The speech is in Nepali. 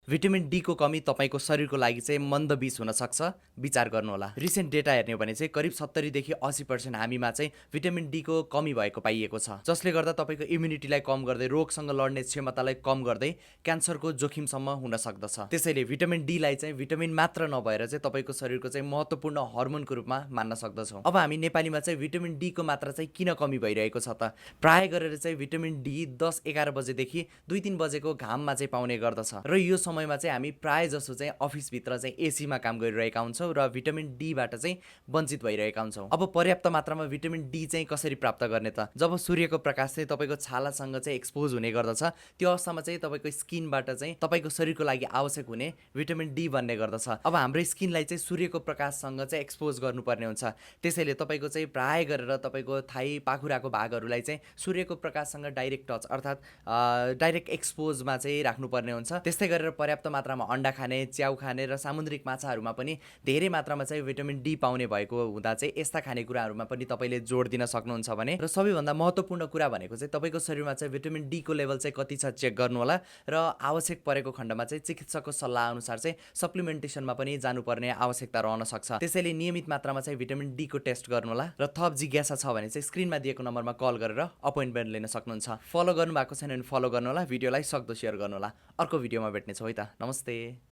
भिटामिन डी को कमी तपाईको शरीरको लागि चाहिँ मन्दबिस हुन सक्छ, विचार गर्नुहोला। रिसेन्ट डेटा हेर्ने हो भने चाहिँ करिब 70 देखि 80% हामीमा चाहिँ भिटामिन डी को कमी भएको पाइएको छ, जसले गर्दा तपाईको इम्युनिटीलाई कम गर्दै रोगसँग लड्ने क्षमतालाई कम गर्दै क्यान्सरको जोखिमसम्म हुन सक्दछ। त्यसैले भिटामिन डी लाई चाहिँ भिटामिन मात्र नभएर चाहिँ तपाईको शरीरको चाहिँ महत्त्वपूर्ण हर्मोनको रूपमा मान्न सक्दछौँ। अब हामी नेपालीमा चाहिँ भिटामिन डी को मात्रा चाहिँ किन कमी भइरहेको छ त? प्राय गरेर चाहिँ भिटामिन डी 10-11 बजेदेखि 2-3 बजेको घाममा चाहिँ पाउने गर्दछ र यो समयमा चाहिँ हामी प्राय जसो चाहिँ अफिसभित्र चाहिँ एसीमा काम गरिरहेका हुन्छौँ र भिटामिन डीबाट चाहिँ वञ्चित भइरहेका हुन्छौँ। अब पर्याप्त मात्रामा भिटामिन डी चाहिँ कसरी प्राप्त गर्ने त? जब सूर्यको प्रकाश चाहिँ तपाईँको छालासँग चाहिँ एक्सपोज हुने गर्दछ, त्यो अवस्थामा चाहिँ तपाईँको स्किनबाट चाहिँ तपाईँको शरीरको लागि आवश्यक हुने भिटामिन डी बन्ने गर्दछ। अब हाम्रो स्किनलाई चाहिँ सूर्यको प्रकाशसँग चाहिँ एक्सपोज गर्नुपर्ने हुन्छ। त्यसैले तपाईँको चाहिँ प्राय गरेर तपाईँको थाई पाखुराको भागहरूलाई चाहिँ सूर्यको प्रकाशसँग डाइरेक्ट टच अर्थात् डाइरेक्ट एक्सपोजमा चाहिँ राख्नुपर्ने हुन्छ। त्यस्तै गरेर पर्याप्त मात्रामा अन्डा खाने, च्याउ खाने र सामुद्रिक माछाहरूमा पनि धेरै मात्रामा चाहिँ भिटामिन डी पाउने भएको हुँदा चाहिँ यस्ता खानेकुराहरूमा पनि तपाईँले जोड दिन सक्नुहुन्छ भने। र सबैभन्दा महत्त्वपूर्ण कुरा भनेको चाहिँ तपाईँको शरीरमा चाहिँ भिटामिन डी को लेभल चाहिँ कति छ चेक गर्नुहोला र आवश्यक परेको खण्डमा चाहिँ चिकित्सकको सल्लाह अनुसार चाहिँ सप्लिमेन्टेसनमा पनि जानुपर्ने आवश्यकता रहन सक्छ। त्यसैले नियमित मात्रामा चाहिँ भिटामिन डी को टेस्ट गर्नुहोला र थप जिज्ञासा छ भने चाहिँ स्क्रिनमा दिएको नम्बरमा कल गरेर अपोइन्टमेन्ट लिन सक्नुहुन्छ। फलो गर्नुभएको छैन भने फलो गर्नुहोला, भिडियोलाई सक्दो सेयर गर्नुहोला। अर्को भिडियोमा भेट्नेछौँ है त। नमस्ते।